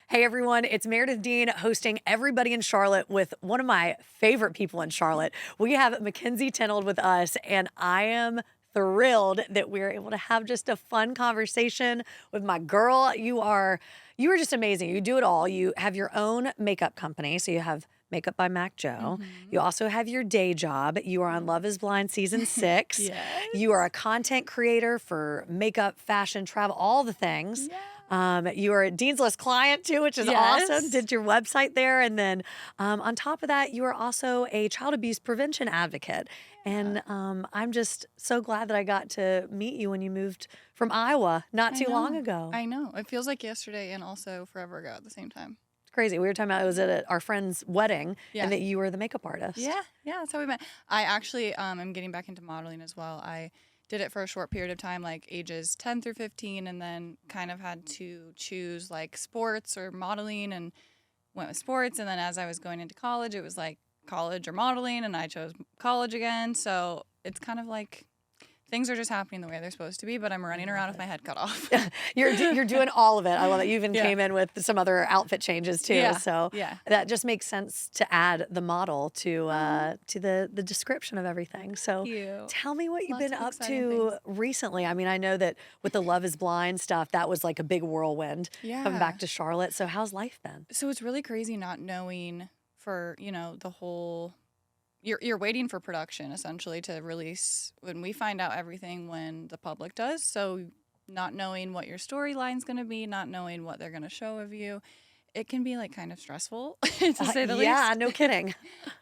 Hey everyone, it's Meredith Dean hosting Everybody in Charlotte with one of my favorite people in Charlotte. We have Mackenzie Tenold with us, and I am thrilled that we're able to have just a fun conversation with my girl. You are just amazing. You do it all. You have your own makeup company, so you have Makeup by Mac Joe. You also have your day job. You are on Love is Blind season 6. Yes. You are a content creator for makeup, fashion, travel, all the things. Yeah. You are a Dean's List client too, which is awesome. Yes. Did your website there. And then on top of that, you are also a child abuse prevention advocate. And I'm just so glad that I got to meet you when you moved from Iowa not too long ago. I know. It feels like yesterday and also forever ago at the same time. It's crazy. We were talking about it was at our friend's wedding Yeah. and that you were the makeup artist. Yeah, that's how we met. I actually am getting back into modeling as well. I did it for a short period of time, like ages 10 through 15, and then kind of had to choose like sports or modeling and went with sports. And then as I was going into college, it was like college or modeling, and I chose college again. So it's kind of like things are just happening the way they're supposed to be, but I'm running around with my head cut off. You're doing all of it. I love it. You even Yeah. came in with some other outfit changes too. Yeah. So Yeah. that just makes sense to add the model to the description of everything. So Thank you. tell me what you've Lots been of up exciting to things. recently. I mean, I know that with the Love is Blind stuff, that was like a big whirlwind coming back Yeah. to Charlotte. So how's life been? So it's really crazy not knowing for, the whole you're waiting for production essentially to release when we find out everything when the public does. So not knowing what your storyline's going to be, not knowing what they're going to show of you, it can be like kind of stressful to say the Yeah, least. no kidding.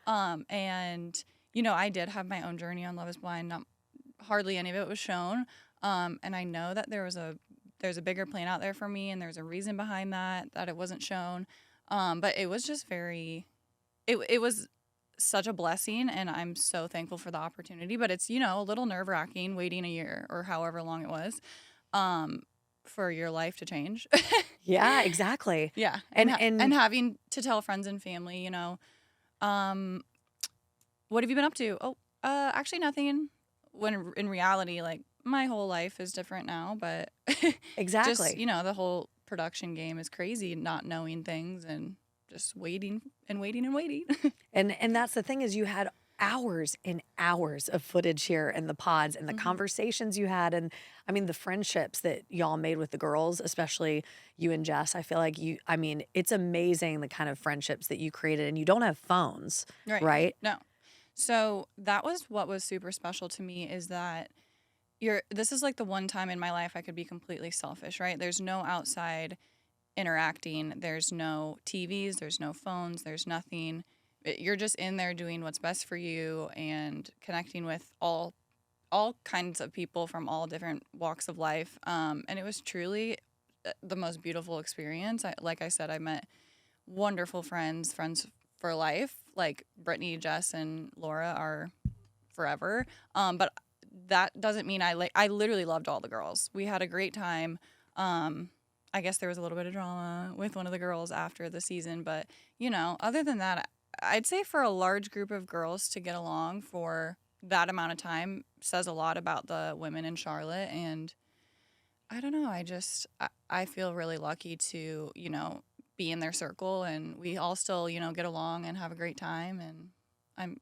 And I did have my own journey on Love is Blind. Not hardly any of it was shown. And I know that there's a bigger plan out there for me, and there's a reason behind that it wasn't shown. But it was just it was such a blessing, and I'm so thankful for the opportunity. But it's, a little nerve-wracking waiting a year or however long it was for your life to change. Yeah, exactly. Yeah. And And having to tell friends and family, what have you been up to? Oh, actually nothing. When in reality, like, my whole life is different now, but exactly. just, the whole production game is crazy, not knowing things and just waiting and waiting and waiting. And that's the thing is you had hours and hours of footage here in the pods and the conversations you had, and I mean the friendships that y'all made with the girls, especially you and Jess. I feel like it's amazing the kind of friendships that you created, and you don't have phones, right? No. So that was what was super special to me, is that this is like the one time in my life I could be completely selfish, right? There's no outside interacting. There's no TVs, there's no phones, there's nothing. You're just in there doing what's best for you and connecting with all kinds of people from all different walks of life. And it was truly the most beautiful experience. Like I said, I met wonderful friends for life. Like Brittany, Jess, and Laura are forever. But that doesn't mean I literally loved all the girls. We had a great time. I guess there was a little bit of drama with one of the girls after the season, but other than that, I'd say for a large group of girls to get along for that amount of time says a lot about the women in Charlotte. And I don't know, I feel really lucky to, be in their circle, and we all still, get along and have a great time. And I'm,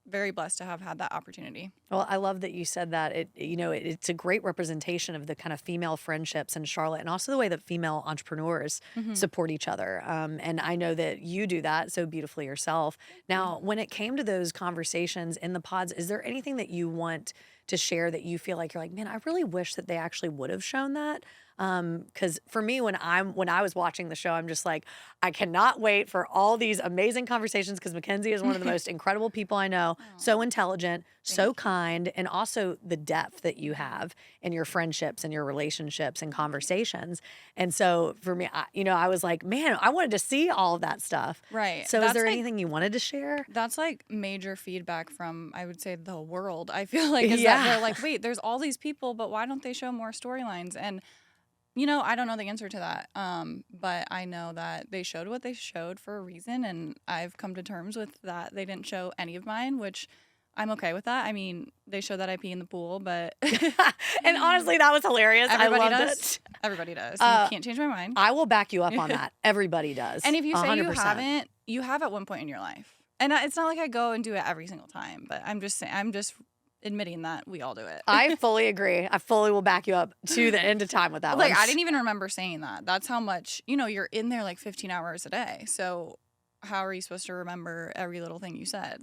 very blessed to have had that opportunity. Well, I love that you said that. It's a great representation of the kind of female friendships in Charlotte, and also the way that female entrepreneurs support each other. And I know that you do that so beautifully yourself. Now, when it came to those conversations in the pods, is there anything that you want to share that you feel like you're like, man, I really wish that they actually would have shown that? Because for me, when I was watching the show, I'm just like, I cannot wait for all these amazing conversations, because Mackenzie is one of the most incredible people I know. So intelligent, so kind, and also the depth that you have in your friendships and your relationships and conversations. And so for me, I was like, man, I wanted to see all of that stuff. Right. So is That's there like- anything you wanted to share? That's like major feedback from, I would say, the world. I feel like is Yeah. that they're like, wait, there's all these people, but why don't they show more storylines? And I don't know the answer to that. But I know that they showed what they showed for a reason, and I've come to terms with that. They didn't show any of mine, which I'm okay with that. I mean, they show that I pee in the pool, but And honestly, that was hilarious. I everybody loved does. it. Everybody does. You Uh, can't change my mind. I will back you up on that. Everybody does. And if you say you 100%. haven't, you have at one point in your life. And it's not like I go and do it every single time, but I'm just saying, I'm just admitting that we all do it. I fully agree. I fully will back you up to the end of time with that Like, one. I didn't even remember saying that. That's how much, you're in there like 15 hours a day. So how are you supposed to remember every little thing you said?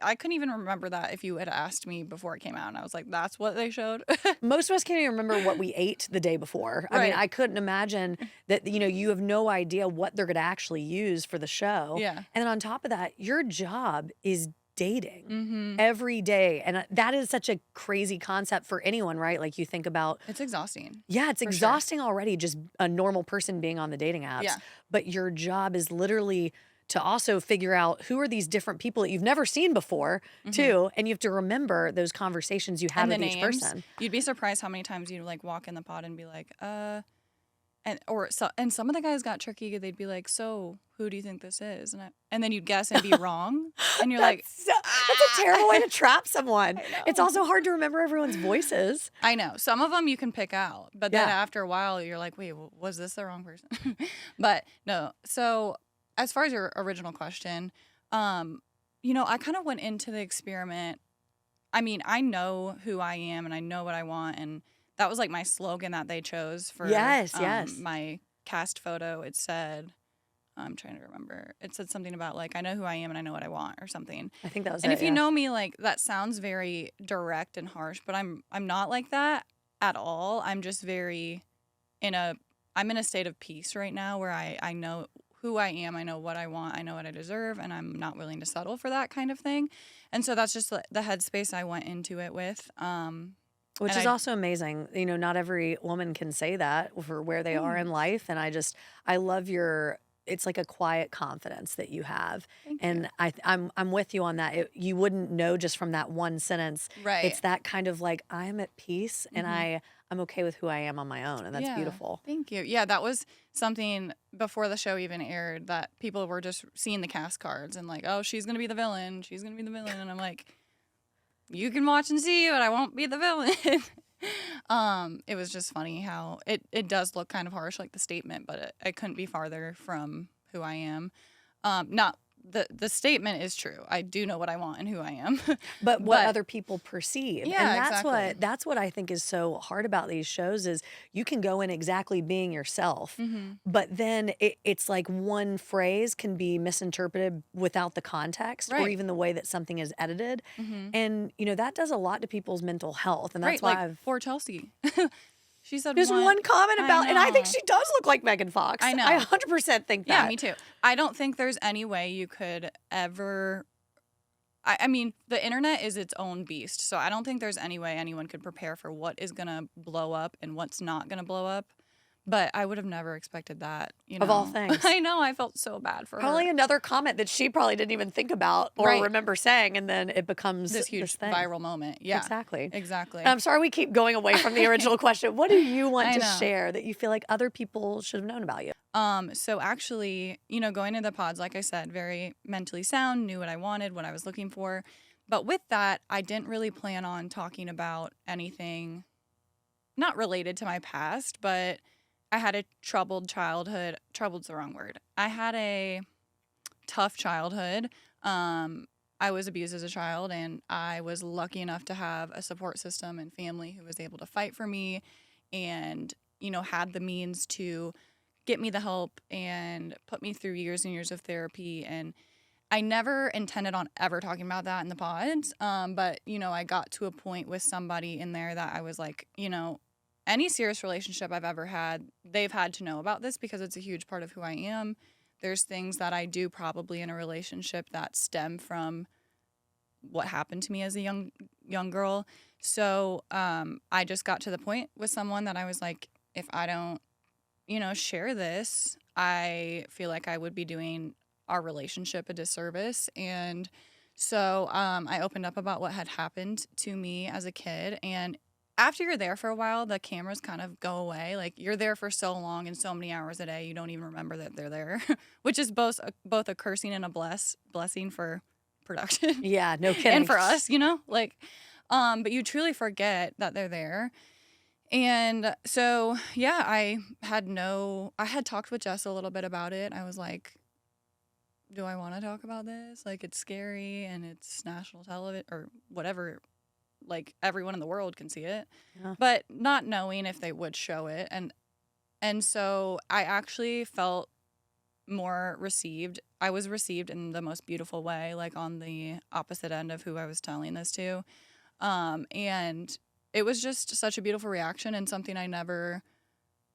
I couldn't even remember that if you had asked me before it came out. And I was like, that's what they showed. Most of us can't even remember what we ate the day before. I mean, Right. I couldn't imagine that, you have no idea what they're going to actually use for the show. Yeah. And then on top of that, your job is dating Mm-hmm. every day. And that is such a crazy concept for anyone, right? Like you think about, It's exhausting. yeah, it's For sure. exhausting already, just a normal person being on the dating apps. Yeah. But your job is literally to also figure out who are these different people that you've never seen before, too. And you have to remember those conversations you had And with the each names. person. You'd be surprised how many times you'd like walk in the pod and be like, and some of the guys got tricky. They'd be like, "So, who do you think this is?" And then you'd guess and be wrong, and you're like, That's a terrible way to trap someone. I know. It's also hard to remember everyone's voices. I know. Some of them you can pick out, but then Yeah. after a while, you're like, "Wait, was this the wrong person?" But no. So, as far as your original question, I kind of went into the experiment. I mean, I know who I am and I know what I want, and that was like my slogan that they chose for Yes. my cast photo. It said, I'm trying to remember. It said something about like, I know who I am and I know what I want or something. I think that was And it. if you yeah. know me, like that sounds very direct and harsh, but I'm not like that at all. I'm just I'm in a state of peace right now where I know who I am, I know what I want, I know what I deserve, and I'm not willing to settle for that kind of thing. And so that's just the headspace I went into it with. Which and is I- also amazing. Not every woman can say that for where they are in life. And I love it's like a quiet confidence that you have. Thank you. And I'm with you on that. You wouldn't know just from that one sentence. Right. It's that kind of like, I'm at peace and I'm okay with who I am on my own. And that's Yeah, beautiful. Thank you. Yeah, that was something before the show even aired that people were just seeing the cast cards and like, oh, she's going to be the villain. She's going to be the villain. And I'm like, you can watch and see, but I won't be the villain. It was just funny how it does look kind of harsh, like the statement, but it couldn't be farther from who I am. Not the statement is true. I do know what I want and who I am. But what other people perceive. Yeah, and exactly. that's what I think is so hard about these shows is you can go in exactly being yourself, but then it's like one phrase can be misinterpreted without the context or Right. even the way that something is edited. And that does a lot to people's mental health. And that's right, why like poor Chelsea. She said there's one comment I about, and I think know. she does look like Megan Fox. I know. I 100% think that. Yeah, me too. I don't think there's any way you could ever. I mean, the internet is its own beast, so I don't think there's any way anyone could prepare for what is gonna blow up and what's not gonna blow up. But I would have never expected that. Of all things. I know. I felt so bad for Probably her. another comment that she probably didn't even think about or Right. remember saying, and then it becomes This huge thing. viral moment. Yeah, Exactly. exactly. And I'm sorry we keep going away from the original question. What do you want I to know. share that you feel like other people should have known about you? So actually, going into the pods, like I said, very mentally sound, knew what I wanted, what I was looking for. But with that, I didn't really plan on talking about anything not related to my past, but I had a troubled childhood. Troubled's the wrong word. I had a tough childhood. I was abused as a child, and I was lucky enough to have a support system and family who was able to fight for me and, had the means to get me the help and put me through years and years of therapy. And I never intended on ever talking about that in the pods. But, I got to a point with somebody in there that I was like, any serious relationship I've ever had, they've had to know about this because it's a huge part of who I am. There's things that I do probably in a relationship that stem from what happened to me as a young girl. So I just got to the point with someone that I was like, if I don't, share this, I feel like I would be doing our relationship a disservice. And so I opened up about what had happened to me as a kid. And after you're there for a while, the cameras kind of go away. Like you're there for so long and so many hours a day, you don't even remember that they're there, which is both a cursing and a blessing for production Yeah, no and kidding. for us, like, but you truly forget that they're there. And so, yeah, I had talked with Jess a little bit about it. I was like, do I want to talk about this? Like, it's scary and it's national television or whatever. Like, everyone in the world can see it, Yeah. but not knowing if they would show it. And so I actually felt more received. I was received in the most beautiful way, like on the opposite end of who I was telling this to. And it was just such a beautiful reaction and something I never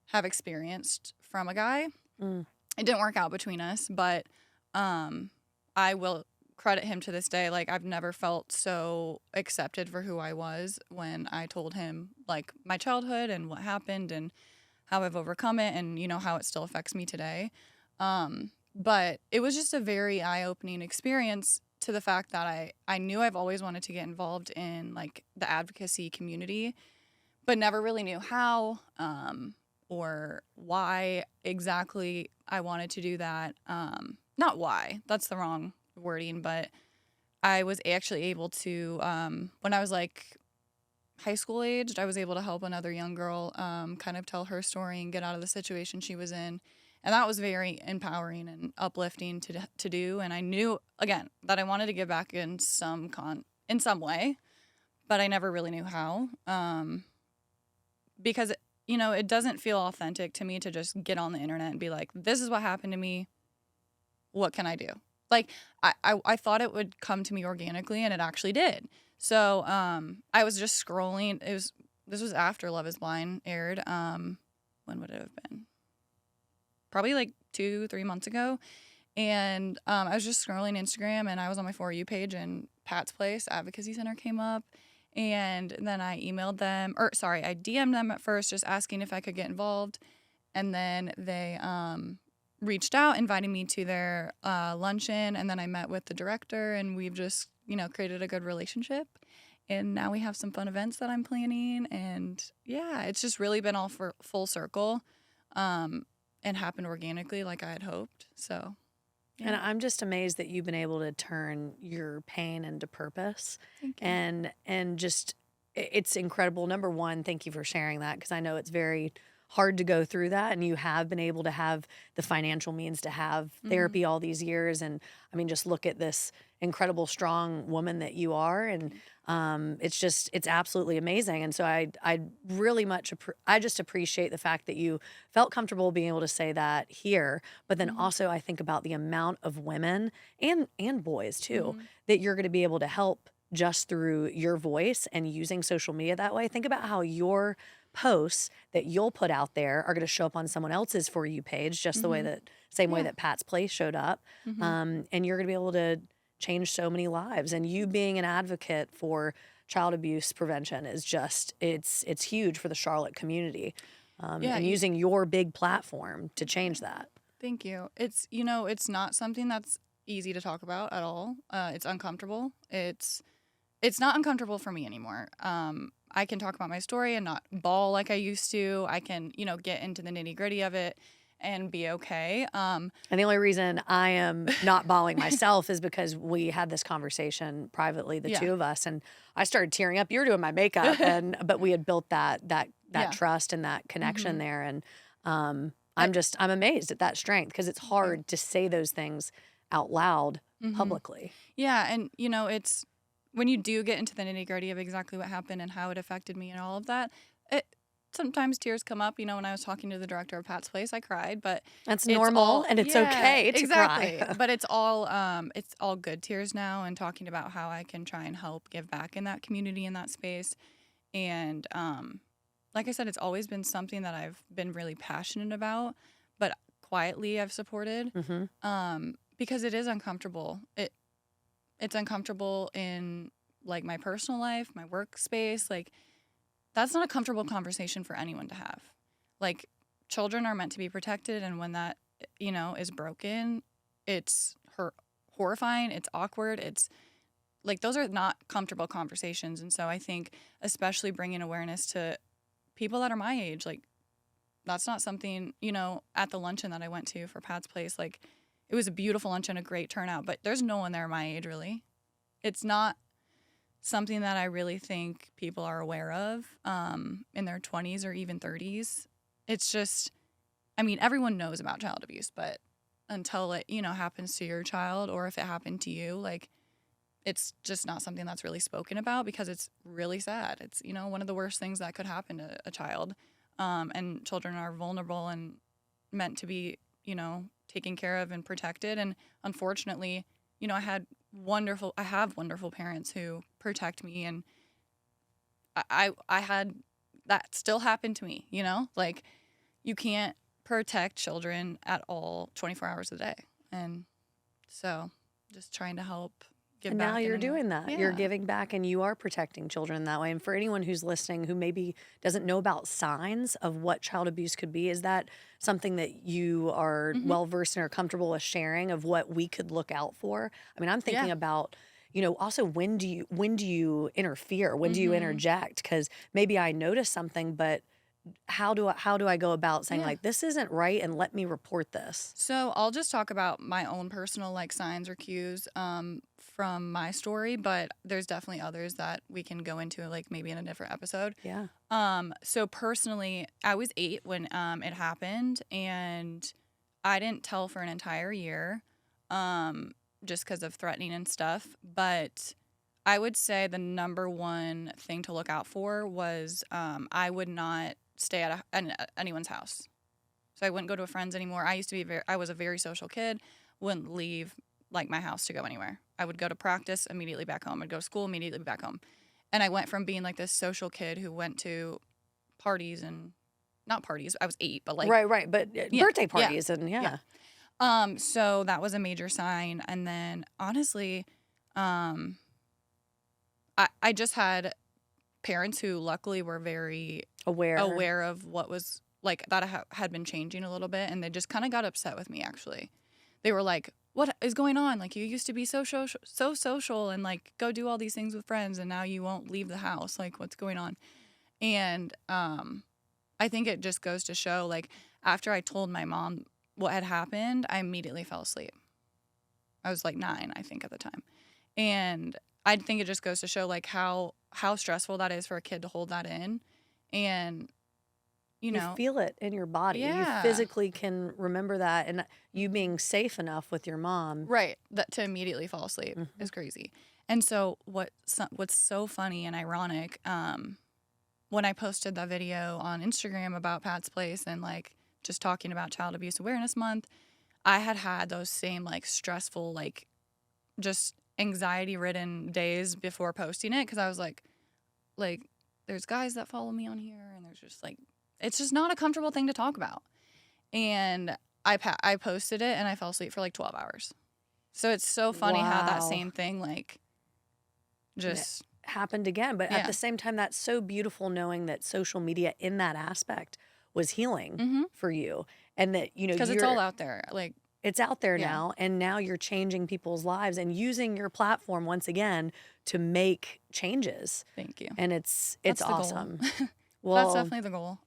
have experienced from a guy. Mm. It didn't work out between us, but I will credit him to this day. Like, I've never felt so accepted for who I was when I told him, like, my childhood and what happened and how I've overcome it and, how it still affects me today. But it was just a very eye-opening experience to the fact that I knew I've always wanted to get involved in, like, the advocacy community, but never really knew how or why exactly I wanted to do that. Not why, that's the wrong wording, but I was actually able to, when I was like high school aged, I was able to help another young girl kind of tell her story and get out of the situation she was in. And that was very empowering and uplifting to do. And I knew, again, that I wanted to give back in some way, but I never really knew how. Because, it doesn't feel authentic to me to just get on the internet and be like, this is what happened to me. What can I do? Like, I thought it would come to me organically, and it actually did. So I was just scrolling. This was after Love is Blind aired. When would it have been? Probably like 2-3 months ago. And I was just scrolling Instagram, and I was on my For You page, and Pat's Place Advocacy Center came up. And then I emailed them, I DM'd them at first just asking if I could get involved. And then they reached out, inviting me to their luncheon. And then I met with the director, and we've just, created a good relationship. And now we have some fun events that I'm planning. And yeah, it's just really been all for full circle and happened organically like I had hoped. So. Yeah. And I'm just amazed that you've been able to turn your pain into purpose. Thank you. And just it's incredible. Number one, thank you for sharing that, because I know it's very hard to go through that, and you have been able to have the financial means to have therapy all these years. And I mean, just look at this incredible, strong woman that you are, and it's absolutely amazing. And so I really I just appreciate the fact that you felt comfortable being able to say that here. But then also I think about the amount of women and boys too that you're going to be able to help just through your voice and using social media that way. Think about how your posts that you'll put out there are going to show up on someone else's For You page, just the way way that Pat's Place showed up. And you're going to be able to change so many lives. And you being an advocate for child abuse prevention is just, it's huge for the Charlotte community. And using your big platform to change that. Thank you. It's, it's not something that's easy to talk about at all. It's uncomfortable. It's not uncomfortable for me anymore. I can talk about my story and not bawl like I used to. I can, get into the nitty-gritty of it and be okay. And the only reason I am not bawling myself is because we had this conversation privately, the two of us, and I started tearing up. You were doing my makeup, but we had built that trust and that connection there. And I'm amazed at that strength, because it's hard to say those things out loud publicly. Yeah, and it's when you do get into the nitty-gritty of exactly what happened and how it affected me and all of that, sometimes tears come up. When I was talking to the director of Pat's Place, I cried, but that's normal, and it's okay to cry. But it's all good tears now, and talking about how I can try and help give back in that community, in that space. And like I said, it's always been something that I've been really passionate about, but quietly I've supported because it is uncomfortable. It's uncomfortable in, like, my personal life, my workspace. Like, that's not a comfortable conversation for anyone to have. Like, children are meant to be protected, and when that, is broken, it's horrifying, it's awkward, it's, like, those are not comfortable conversations. And so I think especially bringing awareness to people that are my age, like, that's not something, at the luncheon that I went to for Pat's Place, like, it was a beautiful luncheon, a great turnout, but there's no one there my age, really. it's not something that I really think people are aware of in their 20s or even 30s. It's just, I mean, everyone knows about child abuse, but until it, happens to your child, or if it happened to you, like, it's just not something that's really spoken about because it's really sad. It's, one of the worst things that could happen to a child. And children are vulnerable and meant to be, taken care of and protected. And unfortunately, I have wonderful parents who protect me, and I had that still happen to me, like, you can't protect children at all 24 hours a day. And so just trying to help give And back. now you're doing that. You're Yeah. giving back and you are protecting children that way. And for anyone who's listening who maybe doesn't know about signs of what child abuse could be, is that something that you are Mhm. well versed in or comfortable with sharing of what we could look out for? I mean, I'm thinking Yeah. about, also when do you interfere? When do you Mhm. interject? Because maybe I notice something, but how do I go about saying Yeah. like this isn't right and let me report this? So I'll just talk about my own personal like signs or cues from my story, but there's definitely others that we can go into like maybe in a different episode. Yeah. So personally, I was 8 when it happened, and I didn't tell for an entire year, just because of threatening and stuff. But I would say the number one thing to look out for was I would not stay at anyone's house. So I wouldn't go to a friend's anymore. I was a very social kid, wouldn't leave like my house to go anywhere. I would go to practice, immediately back home. I'd go to school, immediately back home. And I went from being like this social kid who went to parties and not parties. I was 8, but like, Right. But yeah, birthday yeah, parties and yeah. So that was a major sign. And then honestly, um, I just had parents who luckily were very aware. of what was like that had been changing a little bit, and they just kind of got upset with me. Actually, they were like, "What is going on? Like, you used to be so social and like go do all these things with friends, and now you won't leave the house. Like, what's going on?" And I think it just goes to show, like, after I told my mom what had happened, I immediately fell asleep. I was like 9, I think, at the time, and I think it just goes to show like how stressful that is for a kid to hold that in, and You feel it in your body. You yeah. physically can remember that, and you being safe enough with your mom. Right, that to immediately fall asleep is crazy. And so what's so funny and ironic, when I posted that video on Instagram about Pat's Place and like just talking about Child Abuse Awareness Month, I had those same like stressful, like just anxiety ridden days before posting it, because I was like there's guys that follow me on here, and there's just like, it's just not a comfortable thing to talk about. And I posted it and I fell asleep for like 12 hours. So it's so funny how that Wow. same thing like just Happened again. But at yeah. the same time, that's so beautiful knowing that social media in that aspect was healing Mhm. for you. And that, Cuz it's all out there. Like, it's out there yeah. now. And now you're changing people's lives and using your platform once again to make changes. Thank you. And it's That's the goal. awesome. That's Well, definitely the goal.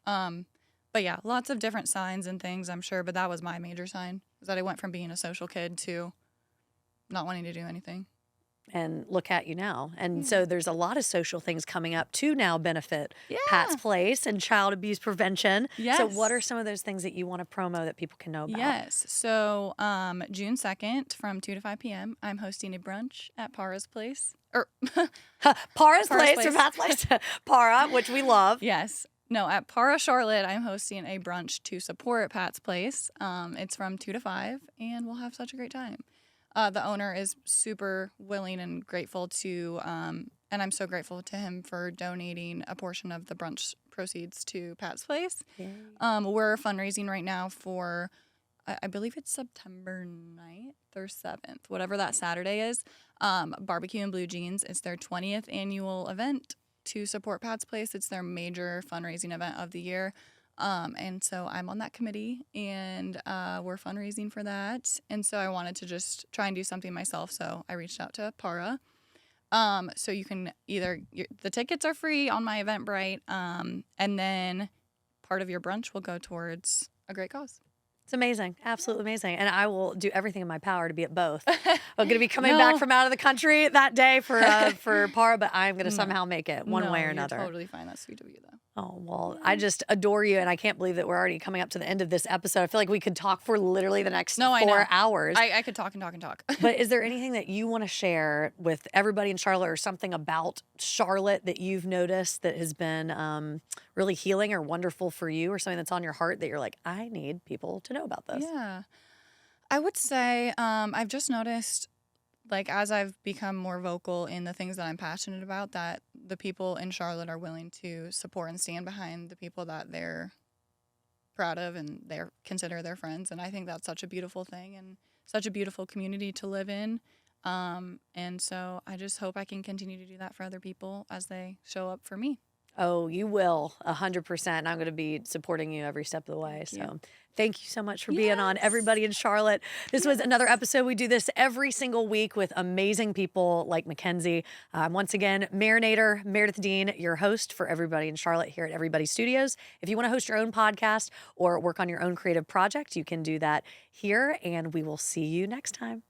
But yeah, lots of different signs and things, I'm sure, but that was my major sign, is that I went from being a social kid to not wanting to do anything. and look at you now. And so there's a lot of social things coming up to now benefit Pat's Yeah. Place and child abuse prevention. So what are Yes. some of those things that you want to promo that people can know about? Yes. So, June 2nd from 2 to 5 p.m., I'm hosting a brunch at Para's Place. Or Para's Place or Place. Pat's Place. Para, which we love. Yes. No, at Para Charlotte, I'm hosting a brunch to support Pat's Place. It's from 2 to 5, and we'll have such a great time. The owner is super willing and grateful to, and I'm so grateful to him for donating a portion of the brunch proceeds to Pat's Place. Yay. We're fundraising right now for, I believe it's September 9th or 7th, whatever that Saturday is. Barbecue and Blue Jeans. It's their 20th annual event to support Pat's Place. It's their major fundraising event of the year. And so I'm on that committee, and we're fundraising for that. And so I wanted to just try and do something myself. So I reached out to Para. So you can the tickets are free on my Eventbrite, and then part of your brunch will go towards a great cause. It's amazing. Absolutely amazing. And I will do everything in my power to be at both. I'm going to be coming back No. from out of the country that day for Para, but I'm going to No. somehow make it one way No, or you're another. totally fine. That's sweet of you, though. Oh, well, I just adore you, and I can't believe that we're already coming up to the end of this episode. I feel like we could talk for literally the next No, I 4 know. hours. I could talk and talk and talk. But is there anything that you want to share with everybody in Charlotte, or something about Charlotte that you've noticed that has been really healing or wonderful for you, or something that's on your heart that you're like, I need people to know about this? Yeah. I would say I've just noticed, like, as I've become more vocal in the things that I'm passionate about, that the people in Charlotte are willing to support and stand behind the people that they're proud of and they consider their friends. And I think that's such a beautiful thing and such a beautiful community to live in. And so I just hope I can continue to do that for other people as they show up for me. Oh, you will, 100%. I'm going to be supporting you every step of the way. Thank you. So thank you so much for being on Yes. Everybody in Charlotte. This was another episode. We do this every single week with amazing people like Mackenzie. Once again, Marinator, Meredith Dean, your host for Everybody in Charlotte here at Everybody Studios. If you want to host your own podcast or work on your own creative project, you can do that here, and we will see you next time.